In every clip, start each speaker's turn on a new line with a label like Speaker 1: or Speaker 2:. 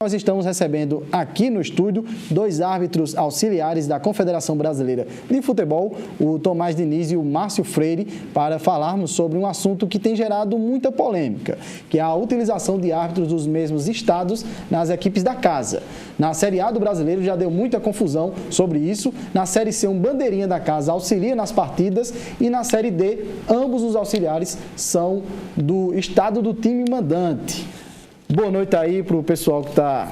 Speaker 1: Nós estamos recebendo aqui no estúdio 2 árbitros auxiliares da Confederação Brasileira de Futebol, o Tomás Diniz e o Márcio Freire, para falarmos sobre um assunto que tem gerado muita polêmica, que é a utilização de árbitros dos mesmos estados nas equipes da casa. Na Série A do Brasileiro já deu muita confusão sobre isso, na Série C um bandeirinha da casa auxilia nas partidas e na Série D ambos os auxiliares são do estado do time mandante. Boa noite aí para o pessoal que está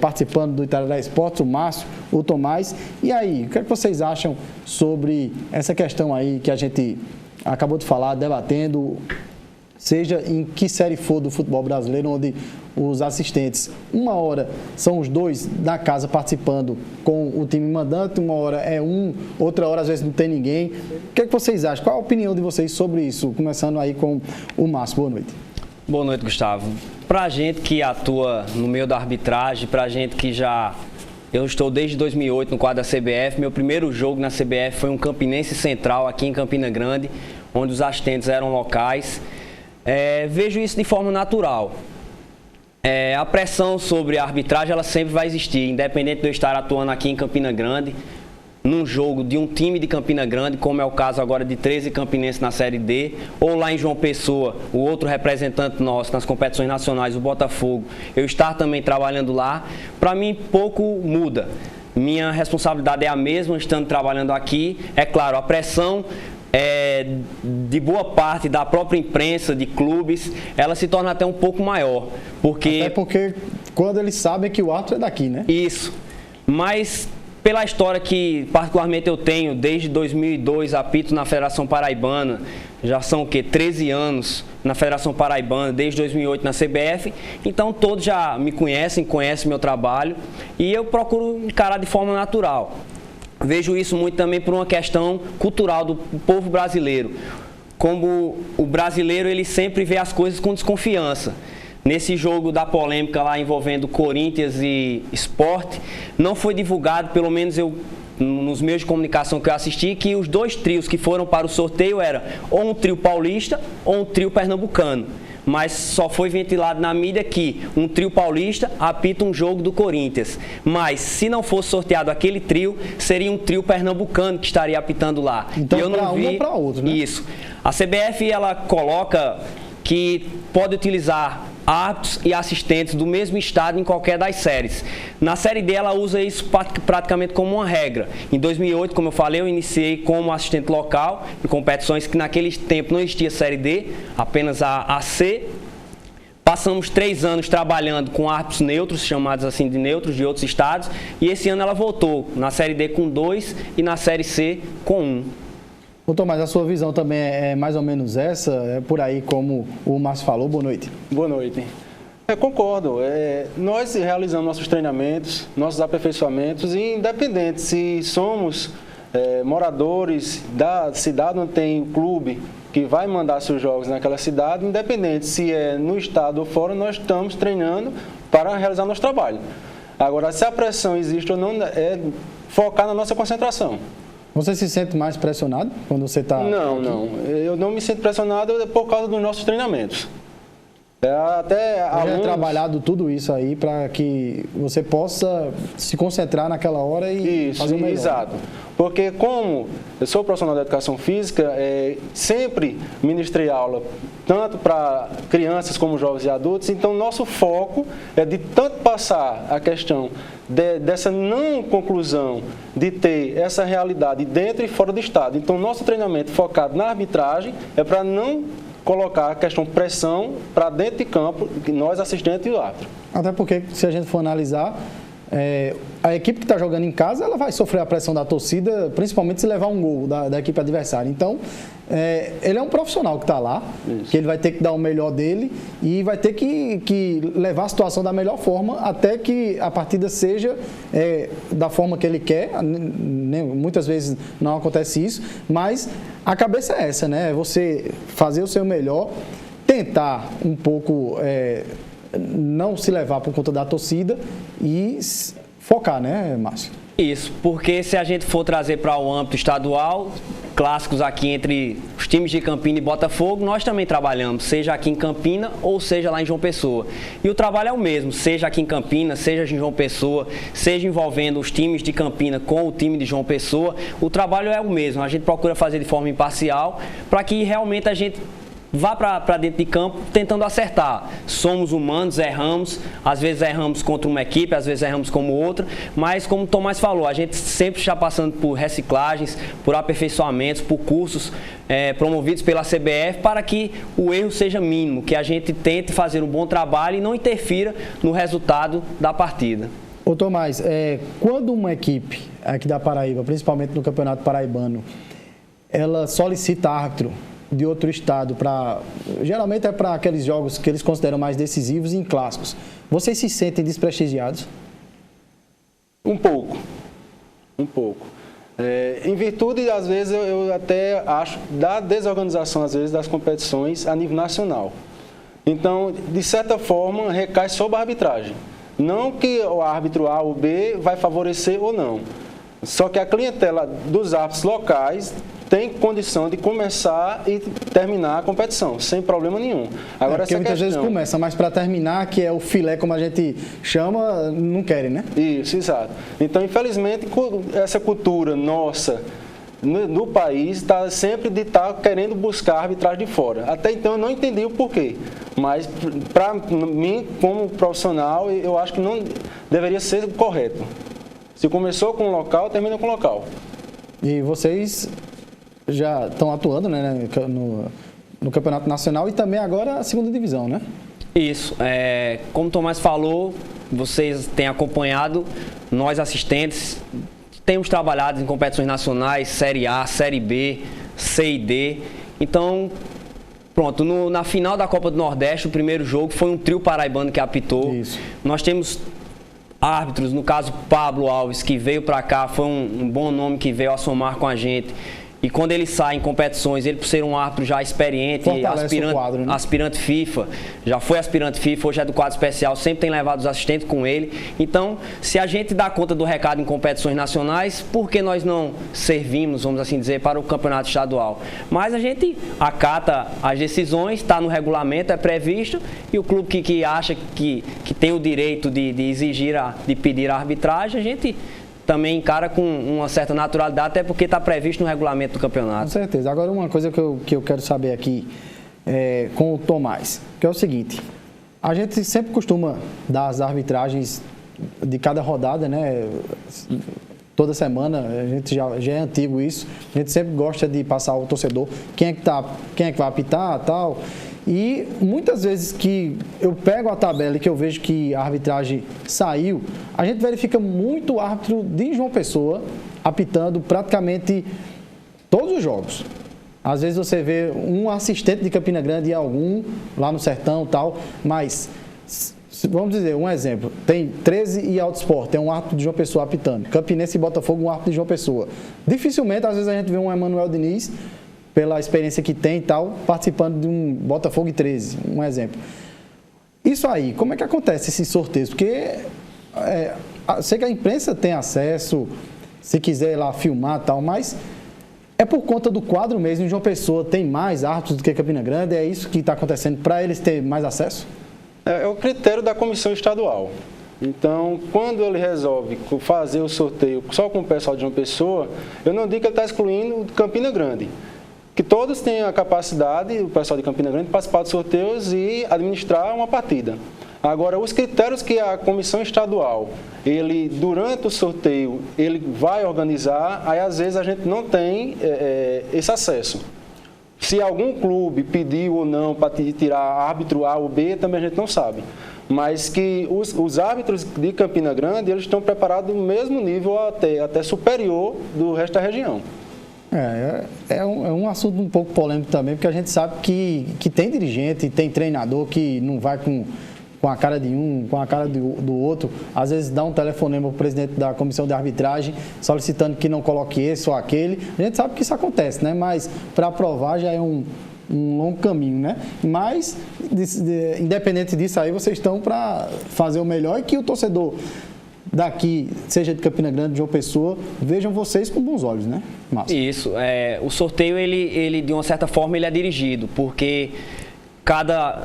Speaker 1: participando do Itararé Esportes, o Márcio, o Tomás. E aí, o que é que vocês acham sobre essa questão aí que a gente acabou de falar, debatendo, seja em que série for do futebol brasileiro, onde os assistentes, uma hora são os dois da casa participando com o time mandante, uma hora é um, outra hora às vezes não tem ninguém. O que é que vocês acham? Qual a opinião de vocês sobre isso? Começando aí com o Márcio. Boa noite.
Speaker 2: Boa noite, Gustavo. Para a gente que atua no meio da arbitragem, para a gente que eu estou desde 2008 no quadro da CBF, meu primeiro jogo na CBF foi um Campinense Central aqui em Campina Grande, onde os assistentes eram locais. Vejo isso de forma natural. A pressão sobre a arbitragem ela sempre vai existir, independente de eu estar atuando aqui em Campina Grande, num jogo de um time de Campina Grande, como é o caso agora de 13 Campinense na Série D, ou lá em João Pessoa, o outro representante nosso nas competições nacionais, o Botafogo, eu estar também trabalhando lá, para mim pouco muda. Minha responsabilidade é a mesma, estando trabalhando aqui. É claro, a pressão de boa parte da própria imprensa, de clubes, ela se torna até um pouco maior.
Speaker 1: Até porque quando eles sabem que o árbitro é daqui, né?
Speaker 2: Isso. Mas pela história que particularmente eu tenho, desde 2002 apito na Federação Paraibana, já são o quê? 13 anos na Federação Paraibana, desde 2008 na CBF, então todos já me conhecem meu trabalho e eu procuro encarar de forma natural. Vejo isso muito também por uma questão cultural do povo brasileiro. Como o brasileiro, ele sempre vê as coisas com desconfiança. Nesse jogo da polêmica lá envolvendo Corinthians e Sport, não foi divulgado, pelo menos nos meios de comunicação que eu assisti, que os 2 trios que foram para o sorteio eram ou um trio paulista ou um trio pernambucano. Mas só foi ventilado na mídia que um trio paulista apita um jogo do Corinthians. Mas se não fosse sorteado aquele trio, seria um trio pernambucano que estaria apitando lá.
Speaker 1: Então, para um ou para outro, né?
Speaker 2: Isso. A CBF, ela coloca que pode utilizar árbitros e assistentes do mesmo estado em qualquer das séries. Na Série D, ela usa isso praticamente como uma regra. Em 2008, como eu falei, eu iniciei como assistente local em competições que naquele tempo não existia Série D, apenas a C. Passamos 3 anos trabalhando com árbitros neutros, chamados assim de neutros, de outros estados, e esse ano ela voltou na Série D com 2 e na Série C com 1.
Speaker 1: Ô Tomás, a sua visão também é mais ou menos essa? É por aí como o Márcio falou? Boa noite.
Speaker 3: Boa noite. Concordo. Nós realizamos nossos treinamentos, nossos aperfeiçoamentos, e independente se somos moradores da cidade onde tem o clube que vai mandar seus jogos naquela cidade, independente se é no estado ou fora, nós estamos treinando para realizar nosso trabalho. Agora, se a pressão existe ou não, é focar na nossa concentração.
Speaker 1: Você se sente mais pressionado quando você está...
Speaker 3: Não. Eu não me sinto pressionado por causa dos nossos treinamentos. Até
Speaker 1: alunos... trabalhado tudo isso aí para que você possa se concentrar naquela hora e fazer o melhor.
Speaker 3: Exato. Porque como eu sou profissional da educação física, sempre ministrei aula tanto para crianças como jovens e adultos, então nosso foco é de tanto passar a questão dessa não conclusão de ter essa realidade dentro e fora do estado. Então nosso treinamento focado na arbitragem é para não colocar a questão pressão para dentro de campo, nós assistentes e o árbitro.
Speaker 1: Até porque, se a gente for analisar, a equipe que está jogando em casa, ela vai sofrer a pressão da torcida, principalmente se levar um gol da equipe adversária. Então, ele é um profissional que está lá, que ele vai ter que dar o melhor dele e vai ter que levar a situação da melhor forma até que a partida seja da forma que ele quer. Muitas vezes não acontece isso, mas a cabeça é essa, né? É você fazer o seu melhor, tentar um pouco... não se levar por conta da torcida e focar, né, Márcio?
Speaker 2: Isso, porque se a gente for trazer para o âmbito estadual, clássicos aqui entre os times de Campina e Botafogo, nós também trabalhamos, seja aqui em Campina ou seja lá em João Pessoa. E o trabalho é o mesmo, seja aqui em Campina, seja em João Pessoa, seja envolvendo os times de Campina com o time de João Pessoa, o trabalho é o mesmo. A gente procura fazer de forma imparcial para que realmente a gente vá para dentro de campo tentando acertar. Somos humanos, erramos, às vezes erramos contra uma equipe, às vezes erramos como outra, mas como o Tomás falou, a gente sempre está passando por reciclagens, por aperfeiçoamentos, por cursos promovidos pela CBF para que o erro seja mínimo, que a gente tente fazer um bom trabalho e não interfira no resultado da partida.
Speaker 1: Ô Tomás, quando uma equipe aqui da Paraíba, principalmente no Campeonato Paraibano, ela solicita árbitro de outro estado geralmente é para aqueles jogos que eles consideram mais decisivos e em clássicos, vocês se sentem desprestigiados?
Speaker 3: Um pouco. Em virtude, às vezes, eu até acho da desorganização, às vezes, das competições a nível nacional. Então, de certa forma, recai sobre a arbitragem. Não que o árbitro A ou B vai favorecer ou não. Só que a clientela dos árbitros locais tem condição de começar e terminar a competição, sem problema nenhum. Agora,
Speaker 1: porque muitas vezes começa, mas para terminar, que é o filé, como a gente chama, não querem, né?
Speaker 3: Isso, exato. Então, infelizmente, essa cultura nossa no país está sempre de estar querendo buscar arbitragem de fora. Até então, eu não entendi o porquê. Mas, para mim, como profissional, eu acho que não deveria ser correto. Se começou com um local, termina com um local.
Speaker 1: E vocês já estão atuando, né, no Campeonato Nacional e também agora a segunda divisão, né?
Speaker 2: Isso. Como o Tomás falou, vocês têm acompanhado, nós assistentes temos trabalhado em competições nacionais, Série A, Série B, C e D. Então, pronto, na final da Copa do Nordeste, o primeiro jogo foi um trio paraibano que apitou.
Speaker 1: Isso.
Speaker 2: Nós temos árbitros, no caso Pablo Alves, que veio para cá, foi um bom nome que veio a somar com a gente. E quando ele sai em competições, ele por ser um árbitro já experiente, aspirante FIFA, já foi aspirante FIFA, hoje é do quadro especial, sempre tem levado os assistentes com ele. Então, se a gente dá conta do recado em competições nacionais, por que nós não servimos, vamos assim dizer, para o campeonato estadual? Mas a gente acata as decisões, está no regulamento, é previsto, e o clube que acha que tem o direito de exigir, de pedir a arbitragem, a gente também encara com uma certa naturalidade, até porque está previsto no regulamento do campeonato.
Speaker 1: Com certeza. Agora, uma coisa que eu quero saber aqui com o Tomás, que é o seguinte: a gente sempre costuma dar as arbitragens de cada rodada, né? Toda semana, a gente já é antigo isso, a gente sempre gosta de passar ao torcedor quem é que vai apitar e tal. E muitas vezes que eu pego a tabela e que eu vejo que a arbitragem saiu, a gente verifica muito árbitro de João Pessoa apitando praticamente todos os jogos. Às vezes você vê um assistente de Campina Grande e algum lá no Sertão e tal, mas vamos dizer, um exemplo, tem 13 e Alto Sport, tem um árbitro de João Pessoa apitando, Campinense e Botafogo, um árbitro de João Pessoa. Dificilmente, às vezes a gente vê um Emanuel Diniz, pela experiência que tem e tal, participando de um Botafogo e 13, um exemplo. Isso aí, como é que acontece esses sorteios? Porque sei que a imprensa tem acesso, se quiser ir lá filmar e tal, mas é por conta do quadro mesmo, em João Pessoa tem mais árbitros do que Campina Grande, é isso que está acontecendo para eles terem mais acesso? É
Speaker 3: o critério da comissão estadual. Então, quando ele resolve fazer o sorteio só com o pessoal de João Pessoa, eu não digo que ele está excluindo Campina Grande. Que todos têm a capacidade, o pessoal de Campina Grande, de participar dos sorteios e administrar uma partida. Agora, os critérios que a comissão estadual, durante o sorteio, ele vai organizar, aí às vezes a gente não tem esse acesso. Se algum clube pediu ou não para tirar árbitro A ou B, também a gente não sabe. Mas que os árbitros de Campina Grande, eles estão preparados no mesmo nível, até superior do resto da região.
Speaker 1: É um assunto um pouco polêmico também, porque a gente sabe que tem dirigente, tem treinador que não vai com a cara de um, com a cara do outro. Às vezes dá um telefonema para o presidente da comissão de arbitragem solicitando que não coloque esse ou aquele. A gente sabe que isso acontece, né? Mas para aprovar já é um longo caminho, né? Mas, independente disso aí, vocês estão para fazer o melhor e que o torcedor daqui, seja de Campina Grande, de João Pessoa, vejam vocês com bons olhos, né, Márcio?
Speaker 2: Isso. O sorteio, ele de uma certa forma, ele é dirigido, porque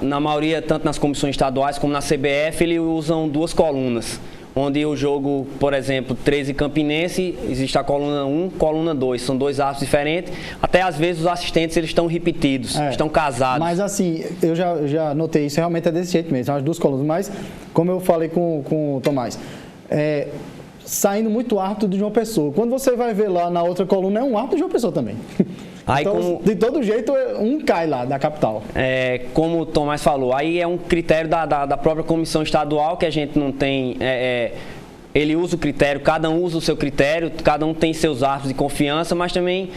Speaker 2: na maioria, tanto nas comissões estaduais como na CBF, eles usam 2 colunas. Onde o jogo, por exemplo, 13 Campinense, existe a coluna 1, coluna 2, são 2 árbitros diferentes. Até às vezes os assistentes eles estão repetidos, estão casados.
Speaker 1: Mas assim, eu já notei isso, realmente é desse jeito mesmo, são as 2 colunas. Mas, como eu falei com o Tomás, saindo muito árbitro de João Pessoa. Quando você vai ver lá na outra coluna, é um árbitro de João Pessoa também.
Speaker 2: Aí,
Speaker 1: então, de todo jeito, um cai lá da capital.
Speaker 2: Como o Tomás falou, aí é um critério da própria comissão estadual, que a gente não tem... ele usa o critério, cada um usa o seu critério, cada um tem seus árbitros de confiança, mas também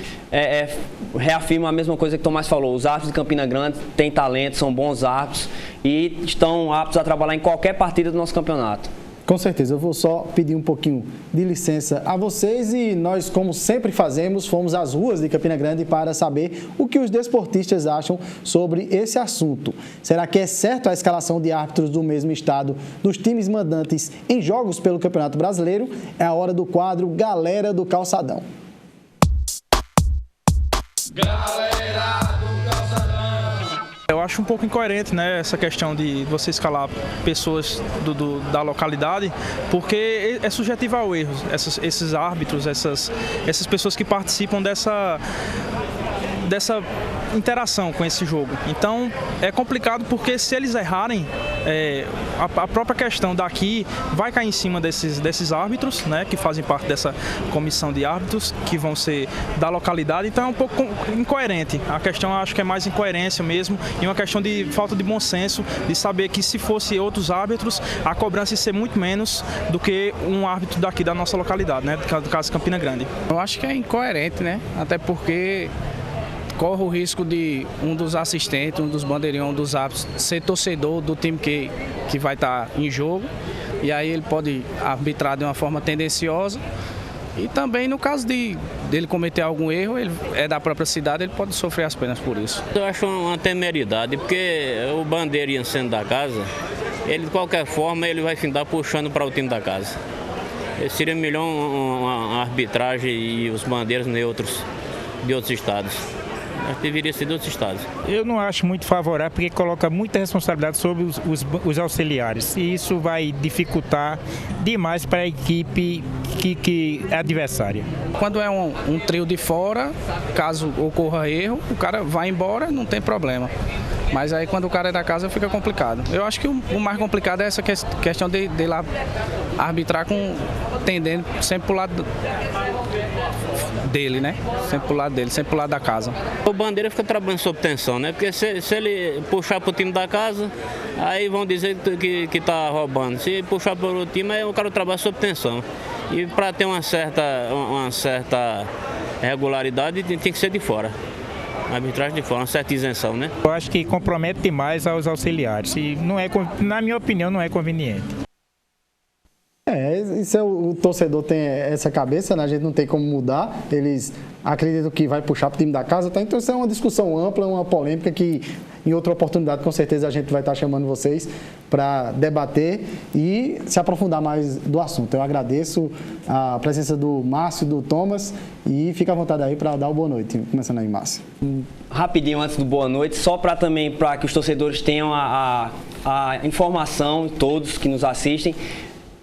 Speaker 2: reafirma a mesma coisa que o Tomás falou. Os árbitros de Campina Grande têm talento, são bons árbitros e estão aptos a trabalhar em qualquer partida do nosso campeonato.
Speaker 1: Com certeza, eu vou só pedir um pouquinho de licença a vocês e nós, como sempre fazemos, fomos às ruas de Campina Grande para saber o que os desportistas acham sobre esse assunto. Será que é certo a escalação de árbitros do mesmo estado dos times mandantes em jogos pelo Campeonato Brasileiro? É a hora do quadro Galera do Calçadão.
Speaker 4: Galera do Calçadão. Eu acho um pouco incoerente, né, essa questão de você escalar pessoas da localidade, porque é subjetivo ao erro. Esses árbitros, essas pessoas que participam dessa interação com esse jogo. Então, é complicado porque se eles errarem, a própria questão daqui vai cair em cima desses árbitros, né, que fazem parte dessa comissão de árbitros, que vão ser da localidade. Então, é um pouco incoerente. A questão, eu acho que é mais incoerência mesmo e uma questão de falta de bom senso, de saber que se fosse outros árbitros, a cobrança ia ser muito menos do que um árbitro daqui da nossa localidade, né, do caso Campina Grande.
Speaker 5: Eu acho que é incoerente, né, até porque corre o risco de um dos assistentes, um dos bandeirinhos, um dos árbitros ser torcedor do time que vai estar em jogo, e aí ele pode arbitrar de uma forma tendenciosa. E também no caso dele cometer algum erro, ele é da própria cidade, ele pode sofrer as penas por isso.
Speaker 6: Eu acho uma temeridade, porque o bandeirinha sendo da casa, ele de qualquer forma ele vai findar puxando para o time da casa. Seria melhor uma arbitragem e os bandeiros neutros de outros estados. Deveria ser de outros estados.
Speaker 7: Eu não acho muito favorável porque coloca muita responsabilidade sobre os auxiliares e isso vai dificultar demais para a equipe que é adversária.
Speaker 5: Quando é um trio de fora, caso ocorra erro, o cara vai embora, não tem problema. Mas aí quando o cara é da casa fica complicado. Eu acho que o mais complicado é essa questão de lá arbitrar tendendo sempre pro lado dele, né? Sempre pro lado dele, sempre pro lado da casa.
Speaker 6: O bandeira fica trabalhando sob tensão, né? Porque se ele puxar pro time da casa, aí vão dizer que tá roubando. Se puxar pro time, aí o cara trabalha sob tensão. E para ter uma certa regularidade, tem que ser de fora. A arbitragem de fora, uma certa isenção, né?
Speaker 7: Eu acho que compromete demais aos auxiliares e não é, na minha opinião, não é conveniente.
Speaker 1: Isso o torcedor tem essa cabeça, né? A gente não tem como mudar, eles acreditam que vai puxar para o time da casa, tá? Então isso é uma discussão ampla, uma polêmica que em outra oportunidade com certeza a gente vai estar chamando vocês para debater e se aprofundar mais do assunto. Eu agradeço a presença do Márcio e do Thomas e fica à vontade aí para dar o boa noite. Começando aí, Márcio.
Speaker 2: Rapidinho antes do boa noite, só para que os torcedores tenham a informação, todos que nos assistem.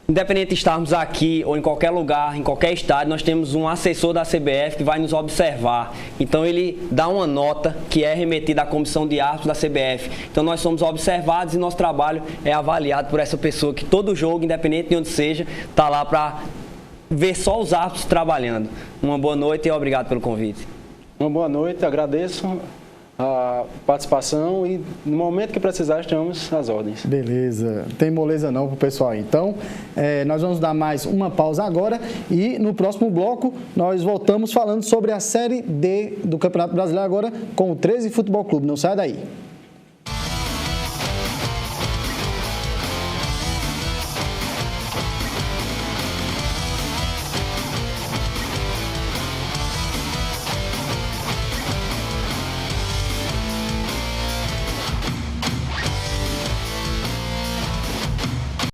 Speaker 2: Independente de estarmos aqui ou em qualquer lugar, em qualquer estádio, nós temos um assessor da CBF que vai nos observar. Então ele dá uma nota que é remetida à comissão de árbitros da CBF. Então nós somos observados e nosso trabalho é avaliado por essa pessoa que todo jogo, independente de onde seja, está lá para ver só os árbitros trabalhando. Uma boa noite e obrigado pelo convite.
Speaker 3: Uma boa noite, agradeço a participação e no momento que precisar estamos às ordens.
Speaker 1: Beleza, tem moleza não pro pessoal aí. Então, nós vamos dar mais uma pausa agora e no próximo bloco nós voltamos falando sobre a Série D do Campeonato Brasileiro agora com o 13 Futebol Clube. Não sai daí.